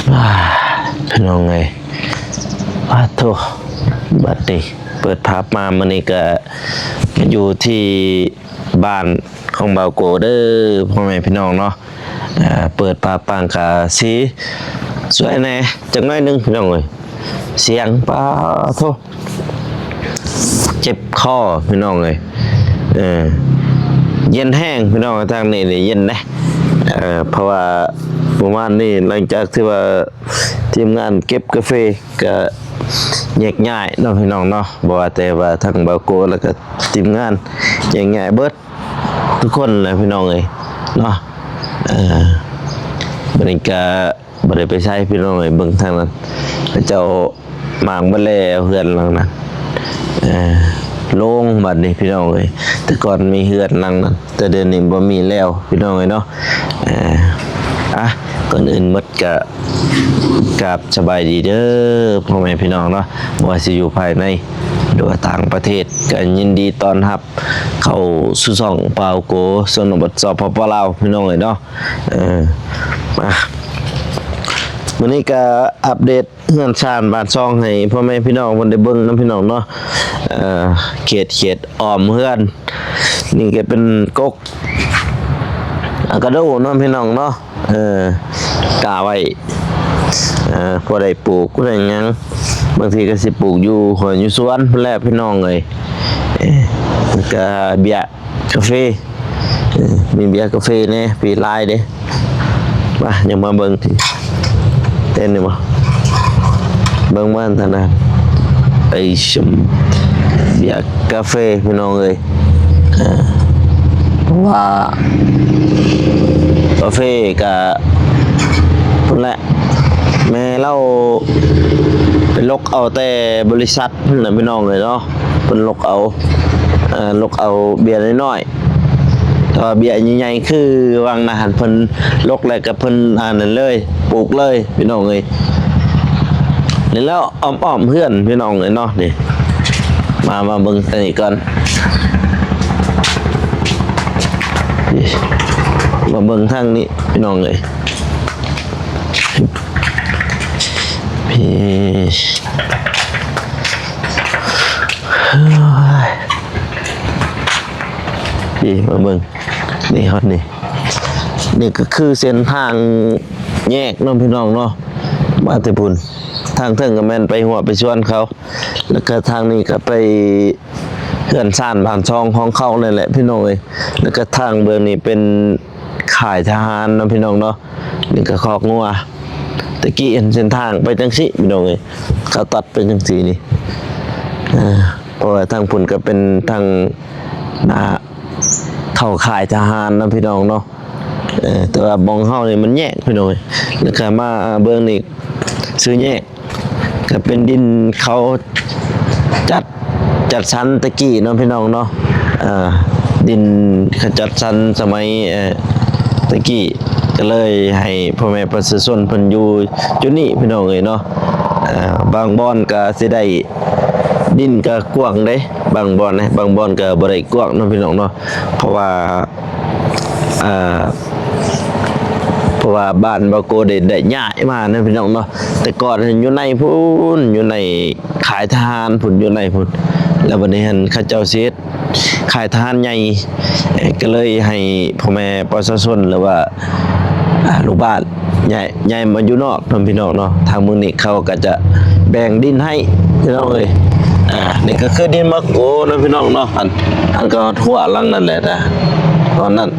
พี่น้องไงโทบัดนี้เปิดภาพมามันนี่ก็อยู่ที่บ้านของเบาโกเด้อพ่อแม่พี่น้องเนาะเปิดภาพปางกาสีสวยแน่จังน้อยนึงพี่น้องเอ้ยเสียงป้าโทเจ็บคอพี่น้องเอ้ยเย็นแห้งพี่น้องทางนี้นี่เย็นนะเพราะว่าประมาณนี้หลังจากที่ว่าทีมงานเก็บกาแฟก็แยกย้ายเนาะพี่น้องเนาะบ่ว่าแต่ว่าทั้งบาโกแล้วก็ทีมงานแยกย้ายเบิดทุกคนเลยพี่น้องเอ้ยเนาะบริการบ่ได้ไปใช้พี่น้องเอ้ยเบิ่งทางนั้นเจ้าหมางบ่แล้วเฮือนหลังนั้นโล่งบัดนี้พี่น้องเอ้ยแต่ก่อนมีเฮือนหลังนั้นแต่เดี๋ยวนี้บ่มีแล้วพี่น้องเอ้ยเนาะก่อนอื่นหมดกับสบายดีเด้อพ่อแม่พี่น้องเนาะว่าสิอยู่ภายในหรือว่าต่างประเทศก็ยินดีต้อนรับเข้าสู่ช่องเปาโกชนบทสปป.ลาวพี่น้องเอ้ยเนาะมาวันนี้ก็อัปเดตเฮือนชานบ้านช่องให้พ่อแม่พี่น้องเพิ่นได้เบิ่งนำพี่น้องเนาะเขตอ้อมเฮือนนี่ก็เป็นกกกระโดดเนาะพี่น้องเนาะกาไว้พอได้ปลูกก็ได้ยังบางทีก็สิปลูกอยู่หัวอยู่สวนแลพี่น้องเลยก็เบียร์กาแฟมีเบียร์กาแฟเนี่ยปีลายเด้มายังมาเบิ่งทีเต้นนี่บ่เบิ่งบ้านท่านนะไอ้ชิมเบียร์กาแฟพี่น้องเลยว่ากาแฟกับพุ่นแหละแม่เล่าเป็นลกเอาแต่บริษัทนะพี่น้องเลยเนาะเป็นลกเอาเบียร์น้อยๆถ้าเบียร์ใหญ่ๆคือวางนาหันเพิ่นลกแล้วกับเพิ่นนั่นเลยปลูกเลยพี่น้องเลยนี่แล้วอ้อมๆเพื่อนพี่น้องเลยเนาะนี่มาเบิ่งกันอีกก่อนมาเบิ่งทางนี้พี่น้องเลยพี่มาเบิ่งนี่ฮอดนี่ก็คือเส้นทางแยกน้องพี่น้องเนาะมาแต่พุ่นทางเทิงก็แม่นไปหัวไปชวนเขาแล้วก็ทางนี้ก็ไปเขื่อนซ่านบ้านช่องของเขาเลยแหละพี่น้องเอ้ยแล้วก็ทางเบื้องนี้เป็นข่ายทหารนะพี่น้องเนาะนี่ก็คอกงัวตะกี้เห็นเส้นทางไปจังซี่พี่น้องเอ้ยเขาตัดเป็นจังซี่นี่เพราะว่าทางพุ่นก็เป็นทางเข้าข่ายทหารนะพี่น้องเนาะแต่ว่าบองเฮานี่มันแยกพี่น้องเอ้ยแล้วก็มาเบื้องนี้ซื้อแยกก็เป็นดินเขาจัดชั้นตะกี้เนาะพี่น้องเนาะดินขจัดชั้นสมัยตะกี้ก็เลยให้พ่อแม่ประชาชนเพิ่นอยู่จุดนี้พี่น้องเอ้ยเนาะบางบ่อนก็สิได้ดินก็กว้างเด้บางบ่อนนะบางบ่อนก็บ่ได้กว้างเนาะพี่น้องเนาะเพราะว่าบ้านบาโกได้ย้ายมานะพี่น้องเนาะแต่ก่อนอยู่ในพุ่นอยู่ในขายทหารพุ่นอยู่ในพุ่นแล้ววันนี้เห็นข้าเจ้าเสียขายทหารใหญ่ก็เลยให้พ่อแม่ประชาชนหรือว่าลูกบ้านใหญ่มาอยู่นอกพี่น้องเนาะทางเมืองนี้เขาก็จะแบ่งดินให้พี่น้องเลยนี่ก็คือดินมักโกนะพี่น้องเนาะอันก็ทั่วหลังนั่นแหละนะตอนนั้น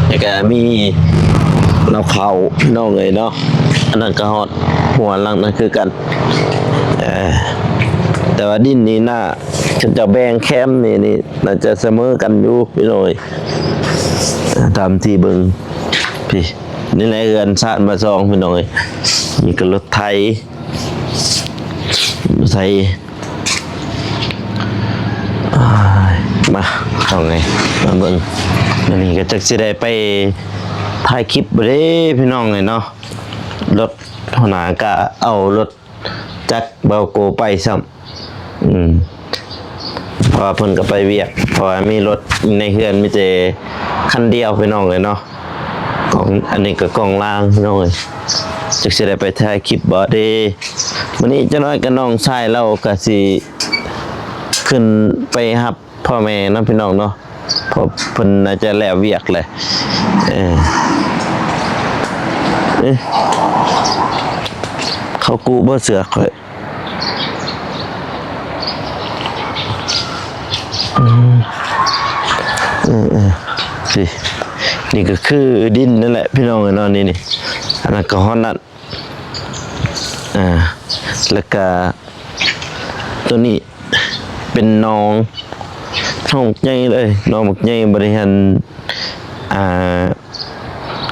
แล้วก็มีเราเขาพี่น้องเลยเนาะอันนั้นก็ฮอดหัวหลังนั่นคือกันแต่ว่าดินนี้น่าจะแบ่งแคมนี่น่าจะเสมอกันอยู่พี่น้อยตามที่เบิ่งพี่นี่แหละเรือนชาติมาซองพี่น้อยมีก็รถไทยมาเอาไงมาเบิ่งอันนี้ก็จักสิได้ไปถ่ายคลิปบ่เด้พี่น้องเลยเนาะรถหัวหน้าก็เอารถจักรเบาโกไปซ้ำเพราะเพิ่นก็ไปเวียกเพราะมีรถในเฮือนมีแต่คันเดียวพี่น้องเลยเนาะของอันนี้ก็กองล่างพี่น้องเลย จักสิได้ไปถ่ายคลิปบ่เด้มื้อนี้จักหน่อยก็น้องชายเราก็สิขึ้นไปรับพ่อแม่เนาะพี่น้องเนาะเพราะเพิ่นน่าจะแล้วเวียกแหละเขากูบ่เสือค่อยสินี่ก็คือดินนั่นแหละพี่น้องเนาะนี่อันนั้นก็ฮอนนั่นแล้วก็ตัวนี้เป็นน้องใหญ่เลยน้องบักใหญ่บริหาร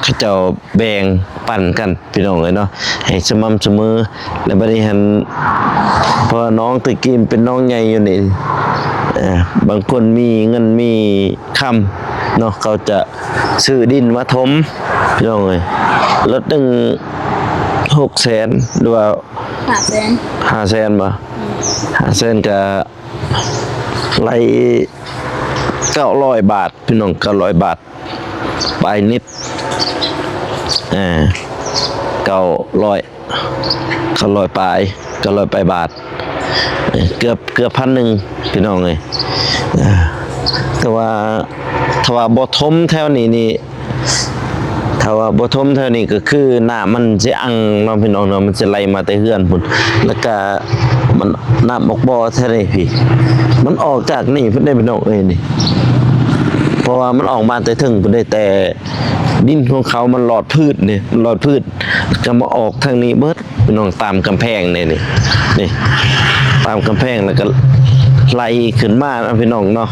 เขาเจ้าแบ่งปั่นกันพี่น้องเลยเนาะให้สม่ำเสมอและบริหารเพราะน้องตะกี้เป็นน้องใหญ่อยู่นี่บางคนมีเงินมีคำเนาะเขาจะซื้อดินมาถมพี่น้องเลยรถ600,000หรือว่า500,000บ่500,000ก็ไล่900 บาทพี่น้อง900 บาทไปนิด900ปลาย900 บาทเกือบ1,000พี่น้องเลยแต่ว่าถ้าว่าบ่ทมแถวนี้นี่ถ้าว่าบ่ทมแถวนี้ก็คือน้ำมันสิอังเนาะพี่น้องเนาะมันสิไหลมาแต่เฮือนพุ่นแล้วก็มันน้ำออกบ่อแท้นี่พี่มันออกจากนี่เพิ่นได้พี่น้องเอ้ยนี่เพราะว่ามันออกมาแต่ถึงเพิ่นได้แต่ดินของเขามันหลอดพืชนี่หลอดพืชก็มาออกทางนี้เบิดพี่น้องตามกำแพงนี่ตามกำแพงแล้วก็ไหลขึ้นมาพี่น้องเนาะ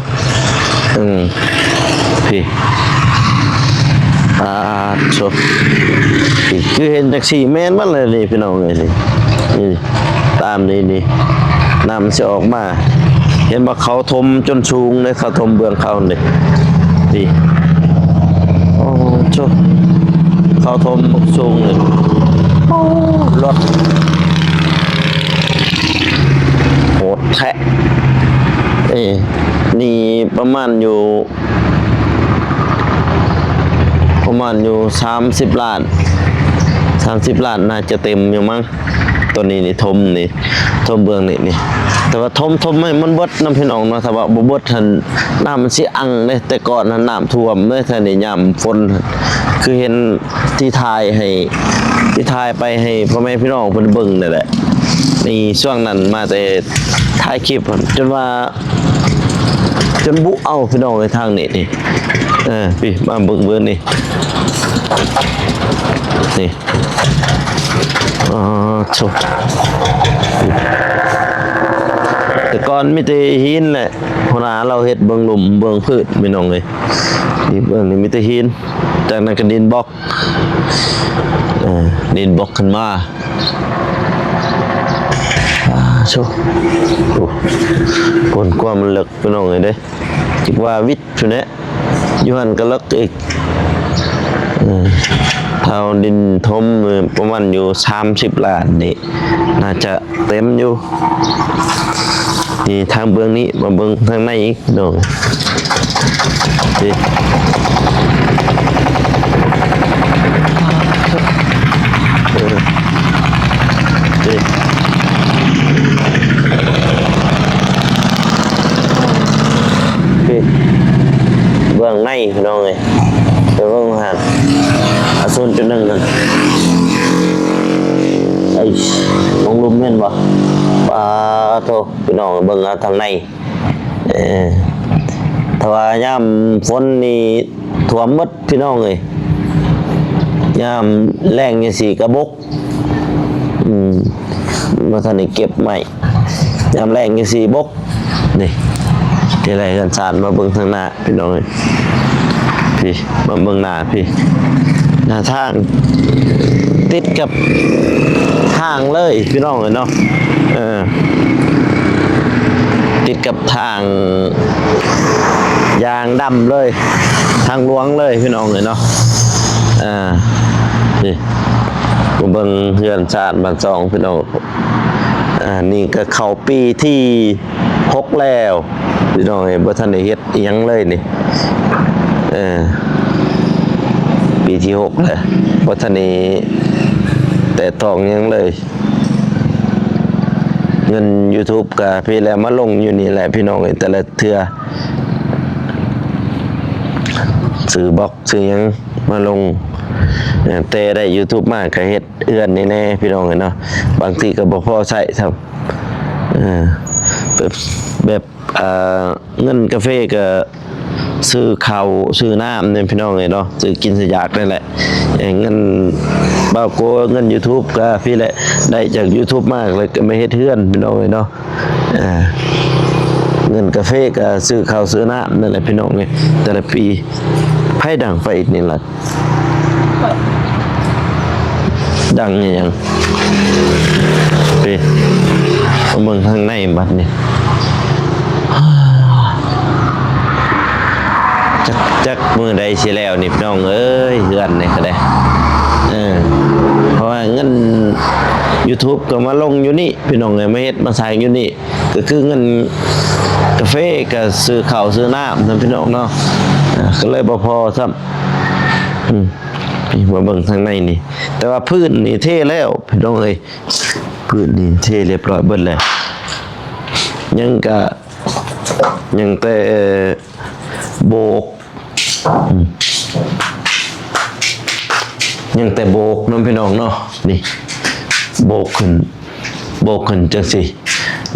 พี่โชคือเห็นจากสี่แม่นมันเลยนี่พี่น้องเลยนี่ตามนี่น้ำมันจะออกมาเห็นว่าเขาทมจนสูงเลยเขาทมเบื้องเขาเลยนี่โอ้โชเขาทมสูงเลยรถโหดแท้นี่ประมาณอยู่30 ล้านน่าจะเต็มอยู่มั้งตัวนี้นี่ทมเบื้องนี่แต่ว่าทมให้มันบดน้ำพี่น้องเนาะถ้าว่าบ่บดหั่นน้ำมันสิอังเลยแต่ก่อนนั้นน้ำท่วมเลยถ้านี่ยามฝนคือเห็นที่ถ่ายไปให้พ่อแม่พี่น้องเพิ่นเบิ่งนั่นแหละนี่ช่วงนั้นมาแต่ถ่ายคลิปจนบุเอาพี่น้องในทางนี้นี่พี่มาเบิ่งนี่โชแต่ก่อนมีแต่หินแหละพอหน้าเราเฮ็ดเบิ่งหลุมเบิ่งพืชพี่น้องเลยนี่เบิ่งนี่มีแต่หินจากนั้นก็ดินบล็อกขึ้นมาโชผลความมันเลิกพี่น้องเลยเด้คิดว่าวิทย์พุ่นแหละอยู่หั่นก็เลิกอีกเท่าดินทมประมาณอยู่30 ล้านนี่น่าจะเต็มอยู่นี่ทางเบื้องนี้มาเบื้องทางในอีกโน่นี่เบื้องในพี่น้องเลยเบื้องหัน0.1นั่นมองลุมเห็นบ่โธ่พี่น้องเบิ่งทางในถ้าว่ายามฝนนี่ท่วมหมดพี่น้องเอ้ยยามแล้งจังซี่กระบกบ่ทันได้เก็บใหม่ยามแล้งจังซี่บกนี่ที่ไรกันสารมาเบิ่งทางหน้าพี่น้องเอ้ยพี่มาเบิ่งหน้าพี่หน้าทางติดกับทางเลยพี่น้องเลยเนาะติดกับทางยางดำเลยทางหลวงเลยพี่น้องเลยเนาะนี่ผมเบิ่งเฮือนชาติบ้านซองพี่น้องนี่ก็เข้าปีที่6แล้วพี่น้องเอ้ยบ่ทันได้เฮ็ดอีหยังเลยนี่ปีที่6แล้วบ่ทันได้แต แต่ต้องยังเลยเงิน YouTube ก็พี่แล้วมาลงอยู่นี่แหละพี่น้องเอ้ยแต่ละเทื่อซื้อบล็อกซื้อหยังมาลงแต่ได้ YouTube มากก็เฮ็ดเอื้อนนี่แน่พี่น้องเอ้ยเนาะบางทีก็บ่พอใช้ครับแบบเงินกาแฟก็ซื้อข้าวซื้อน้ำเนี่ยพี่น้องเลยเนาะซื้อกินซื้อยากนั่นแหละอย่างเงินบ่าวโกเงิน YouTube ก็พี่แหละได้จาก YouTube มากเลยก็ไม่เฮ็ดเฮือนพี่น้องเลยเนาะเงินกาแฟก็ซื้อข้าวซื้อน้ำนั่นแหละพี่น้องเลยแต่ละปีไพ่ดังไปอีกนี่ล่ะดังอย่างไปเอาเมืองทางในบัดนี่จักมือใดสิแล้วนี่พี่น้องเอ้ยเฮือนนี่ก็ได้เพราะว่าเงิน YouTube ก็มาลงอยู่นี่พี่น้องเอ้ยมาเฮ็ดมาสร้างอยู่นี่ก็คือเงินกาแฟก็ซื้อข้าวซื้อน้ำนั่นพี่น้องเนาะก็เลยบ่พอซ้ำมาเบิ่งทางในนี่แต่ว่าพื้นนี่เทแล้วพี่น้องเอ้ยพื้นนี่เทเรียบร้อยเบิดแล้วยังแต่โบกยังแต่โบกน้องพี่น้องเนาะนี่โบกขึ้นจังสิ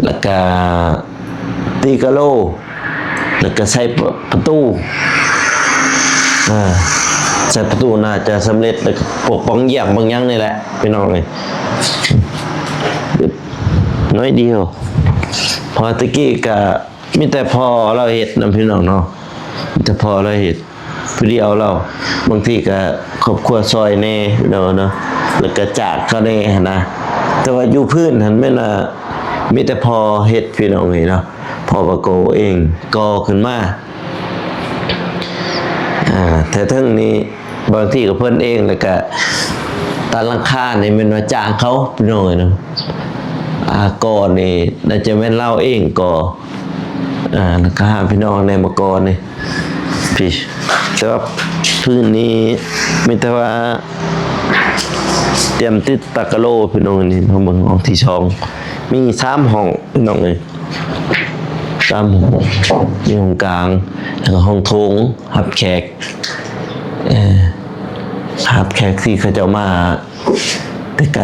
แล้วก็ตีกะโลแล้วก็ใส่ประตูใส่ประตูน่าจะสำเร็จแล้วก็ปกป้องเยี่ยมบางอย่างนี่แหละพี่น้องเลยน้อยเดียวพอตะกี้ก็มีแต่พอเราเห็ดน้ำพี่น้องเนาะมีแต่พอเราเห็ดผู้เดียวเราบางทีก็ครอบครัวซอยแน่เนาะแล้วก็จากเขาแน่นะแต่ว่าอยู่พื้นหันไม่น่ะมีแต่พอเห็ดพี่น้องเนาะพอประโกเองก่อขึ้นมาแต่ทั้งนี้บางทีก็เพิ่นเองแล้วก็ตาลังคานี่เป็นว่าจ้างเขาพี่น้องเนาะก่อนี่น่าจะแม่นเล่าเองก่อแล้วก็หาพี่น้องในมากรนี่พี่แต่ว่าพื้นนี้มีแต่ว่าเตรียมติดตะกะโลพี่น้องนี่ห้องเบิ่งห้องที่ช่องมี3ห้องพี่น้องเลย3ห้องมีห้องกลางแล้วก็ห้องโถงหับแขกหับแขกที่เขาจะมาแต่ไกล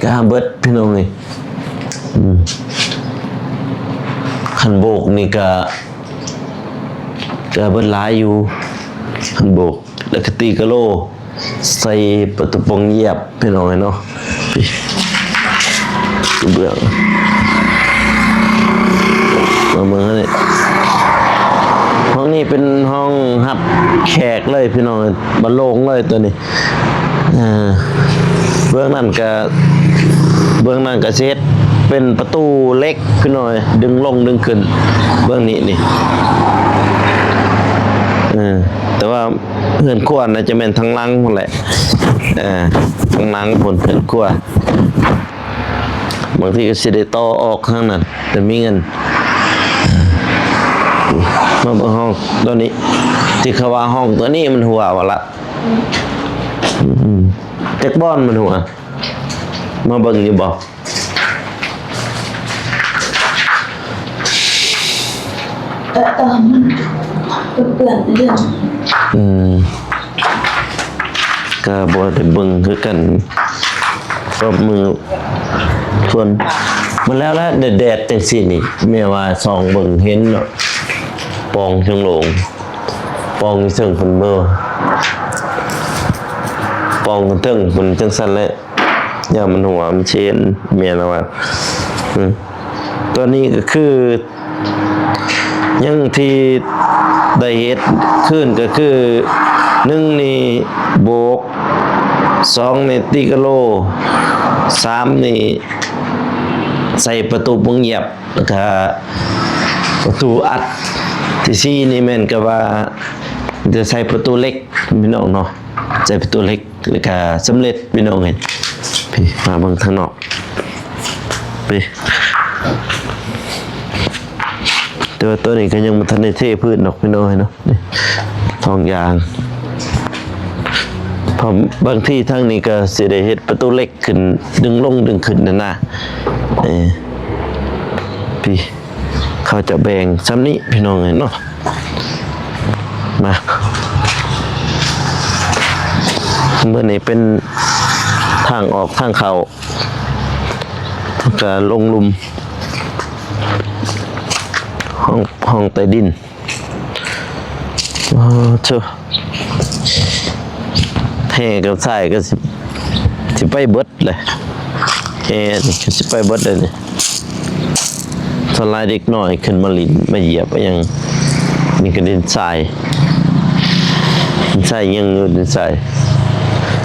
ก็ห้ามเบิดพี่น้องเลยขันโบกนี่ก็เบิดหลายอยู่ขันโบกแล้วก็ตีกะโลใส่ประตูปงเหยียบพี่น้องเนาะเบื่อมาเมืองนี่ห้องนี้เป็นห้องหับแขกเลยพี่น้องบรรโลงเลยตัวนี้เบื้องนั้นก็เซตเป็นประตูเล็กพี่น้อยดึงลงดึงขึ้นเบื้องนี้นี่แต่ว่าเพื่อนขั้วน่าจะเป็นทั้งลังหมดแหละทั้งลังผลเพื่อนขั้วบางทีก็สิได้ต่อออกข้างนั้นแต่มีเงินมาเบิ่งห้องตัวนี้ที่เขาว่าห้องตัวนี้มันหัววะละเจ็กบอนมันหัวมาเบิ่งอยู่บ่ตอนมันเปื่อนเรื่องก็บ่ได้เบิ่งคือกันก็มือส่วนมันแล้วแดดจังซี่นี่แม่ว่าส่องเบิ่งเห็นเนาะปองเชิงโหลงปองเชิงเพิ่นเบ้อปองเทิงเพิ่นจังซั่นแหละอย่ามันหัวมันเชนแม่นว่าตัวนี้ก็คือยังที่ได้เฮ็ดขึ้นก็คือ1นี่โบก2นี่ตีกะโล3นี่ใส่ประตูปงเหยียบแล้วก็ประตูอัดที่4นี่แม่นก็ว่าจะใส่ประตูเล็กพี่น้องเนาะใส่ประตูเล็กแล้วก็สำเร็จพี่น้องเห็นพี่มาเบิ่งข้างนอกพี่แต่ว่าตัวนี้ก็ยังบ่ทันได้เทพื้นดอกพี่น้องเนาะนี่ทองยาง ผมบางที่ทางนี้ก็สิได้เฮ็ดประตูเหล็กขึ้นดึงลงดึงขึ้นนั่นน่ะพี่เขาจะแบ่งซ้ำนี้พี่น้องเนาะมาเมื่อนี้เป็นทางออกทางเข้าก็ลงหลุมห้องใต้ดินเชอะแห่กับสายก็สิไปเบิดเลยแห่นี่ก็สิไปเบิดเลยนี่สไลด์เด็กน้อยขึ้นมาลินมาเหยียบไปยังนี่ก็ดินทรายดินทรายยังอยู่ดินทราย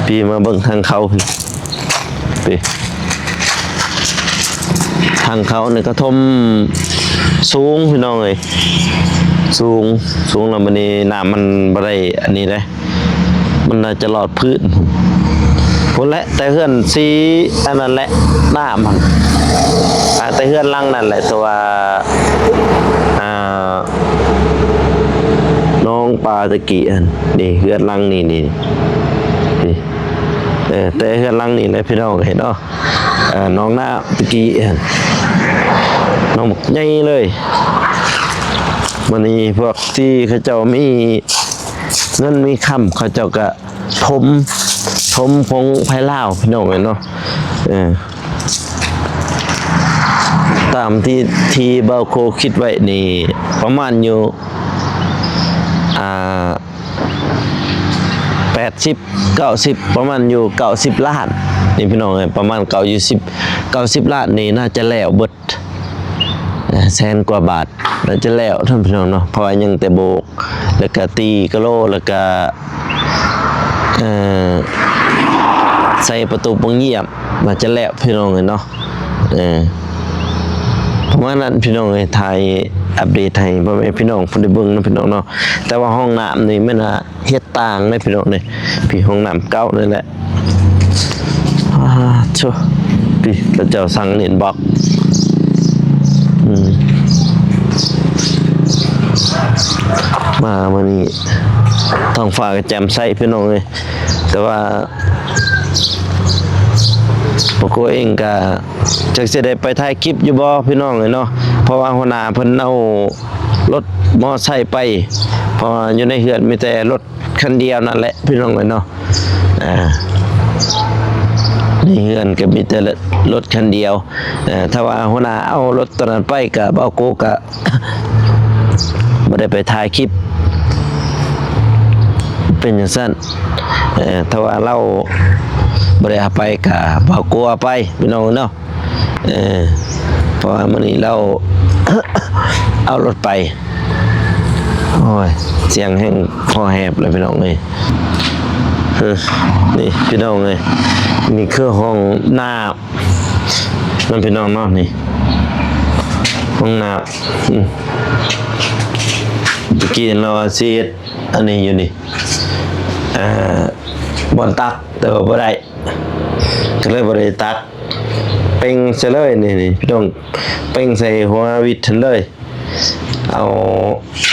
พี่มาเบิ่งทางเขาพี่ทางเขาเนี่ยกระทมสูงพี่น้องเลยสูงแล้วมันนี่น้ำมันบ่ได้อันนี้เลยมันน่าจะหลอดพื้นพุ่นแหละแต่เฮือนสีอันนั้นแหละหน้ามันแต่เฮือนลังนั่นแหละตัวน้องปลาตะกี้อันนี่เฮือนลังนี่แต่เฮือนลังนี่เลยพี่น้องเห็นเนาะน้องหน้าตะกี้อันน้องใหญ่เลยมันนี่พวกที่เขาเจ้ามีเงินมีคำเขาเจ้าก็ทมพงไผ่ล่าวพี่น้องเนาะตามที่เบาโคคิดไว้นี่ประมาณอยู่80-90ประมาณอยู่90ล้านนี่พี่น้องประมาณ90ล้านนี่น่าจะแล้วเบิดแสนกว่าบาทแล้วจะแล้วท่านพี่น้องเนาะเพราะยังแต่โบกแล้วก็ตีกะโลแล้วก็ใส่ประตูปงเงียบมาจะแล้วพี่น้องเนาะเพราะว่านั้นพี่น้องไทยอัปเดตให้พ่อแม่พี่น้องผู้ได้เบิ่งนะพี่น้องเนาะแต่ว่าห้องน้ำนี่มันเฮ็ดต่างเลยพี่น้องนี่พี่ห้องน้ำเก่านี่แหละชัวพี่แล้วเจ้าสั่งเน็ตบล็อกมาวันนี้ท้องฟ้าก็แจ่มใสพี่น้องเลยแต่ว่าพวกเองก็จะได้ไปถ่ายคลิปอยู่บ่พี่น้องเลยเนาะเพราะว่าหัวหน้าเพิ่นเอารถมอไซค์ไปเพราะอยู่ในเฮือนมีแต่รถคันเดียวนั่นแหละพี่น้องเลยเนาะในเฮือนก็มีแต่รถคันเดียวถ้าว่าหัวหน้าเอารถตอนนั้นไปก็เบาโกก็บ่ได้ไปถ่ายคลิปเป็นอย่างนั้นถ้าว่าเราบ่ได้ไปก็บ่กลัวไปพี่น้องเนาะเพราะว่ามื้อนี้เรา เอารถไปโอ้ยเสียงแห้งคอแหบเลยพี่น้องเอ้ยนี่พี่น้องเอ้ยนี่คือห้องน้ำนั่นพี่น้องเนาะนี่ห้องน้ำเมื่อกี้เราซีดอันนี้อยู่นี่บอนตักแต่ว่าบ่ได้ก็เลยบ่ได้ตักเป่งใส่เลยนี่พี่น้องเป่งใส่หัววิทย์เลยเอา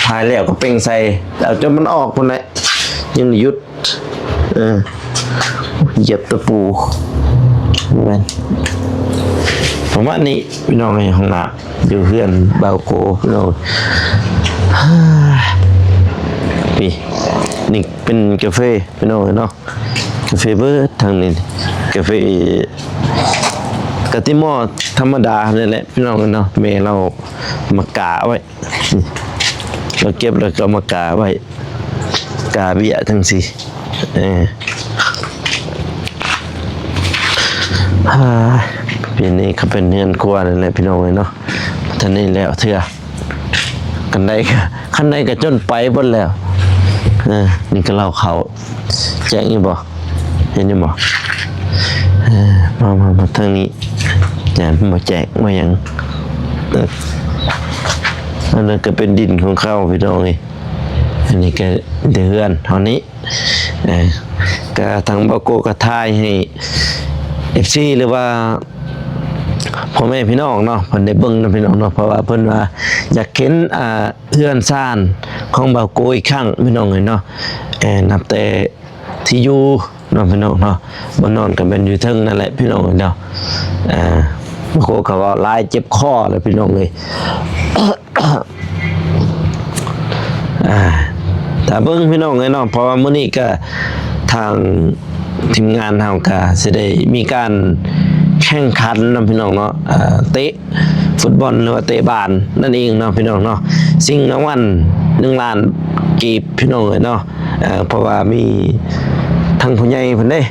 พายแล้วก็เป่งใส่เอาจนมันออกพุ่นแหละยังหยุดเหยียบตะปูแม่นประมาณนี้พี่น้องในห้องน้ำอยู่เพื่อนเบาโกพี่น้องนี่เป็นกาแฟพี่น้องเนาะกาแฟเบิร์ดทางนี้กาแฟกะติมอธรรมดาเนี่ยแหละพี่น้องเนาะแม่เรามากาไว้เราเก็บแล้วก็มากาไว้กาเบี้ยทั้งสี่ปีนี้เขาเป็นเฮือนครัวนั่นแหละพี่น้องเนาะท่านนี้แล้วเถื่อกันได้ขั้นใดก็จนไปหมดแล้วนี่ก็เล่าเขาแจ้งอยู่บ่เห็นอยู่บ่มาทางนี้อย่ามาแจกมาอย่างอันนั้นก็เป็นดินของเขาพี่น้องนี่อันนี้ก็เดือนเท่านี้ก็ทางบาโกก็ทายให้ FC หรือว่าพ่อแม่พี่น้องเนาะเพิ่นได้เบิ่งนะพี่น้องเนาะเพราะว่าเพิ่นว่าอยากเห็นเฮือนซ่านของบาโกอีกครั้งพี่น้องเนาะนับแต่ที่อยู่ เนาะพี่น้องเนาะบ่นอนกันเป็นอยู่เทิงนั่นแหละพี่น้องเนาะบางคนเขาว่าลายเจ็บคอเลยพี่น้องเลย แต่เบิ่งพี่น้องเลยเนาะเพราะว่ามื้อนี้ก็ทางทีมงานเฮาก็สิได้มีการแข่งขันเนาะพี่น้องเนาะเตะฟุตบอลหรือว่าเตะบาสนั่นเองเนาะพี่น้องเนาะสิ่งรางวัล1 ล้านกีบพี่น้องเลยเนาะเพราะว่ามีทางผู้ใหญ่เพิ่นเด้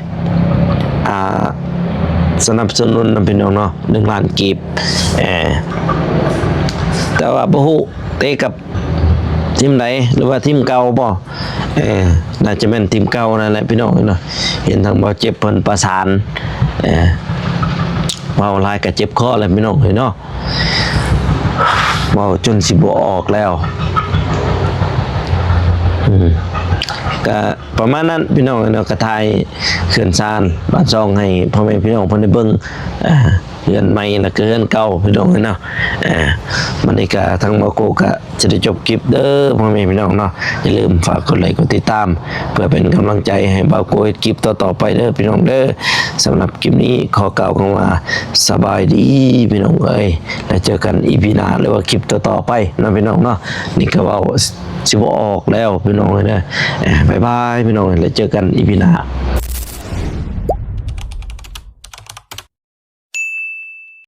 สนับสนุนเนาะพี่น้องเนาะ1 ล้านกีบแต่ว่าบ่ฮู้เตะกับทีมไหนหรือว่าทีมเก่าบ่น่าจะเป็นทีมเก่านั่นแหละพี่น้องเนาะเห็นทางบ่เจ็บเพิ่นประสานเว้าหลายก็เจ็บคอแล้วพี่น้องเนาะเว้าจนสิบ่ออกแล้วก็ประมาณนั้นพี่น้องเนาะกระทายเขื่อนซานบ้านซองให้พ่อแม่พี่น้องเพิ่นได้เบิ่งเรือนใหม่แล้วก็เรือนเก่าพี่น้องเนาะมันนี่ก็ทั้งบ่โกก็จะได้จบคลิปเด้อพ่อแม่พี่น้องเนาะอย่าลืมฝากกดไลค์กดติดตามเพื่อเป็นกำลังใจให้บ่าวโกเฮ็ดคลิปต่อๆไปเด้อพี่น้องเด้อสำหรับคลิปนี้ขอกล่าวคำว่าสบายดีพี่น้องเอ้ยแล้วเจอกัน EP หน้าหรือว่าคลิปต่อๆไปเนาะพี่น้องเนาะนี่ก็เว้าสิบ่ออกแล้วพี่น้องเอ้ยเด้อบ๊ายบายพี่น้องแล้วเจอกัน EP หน้า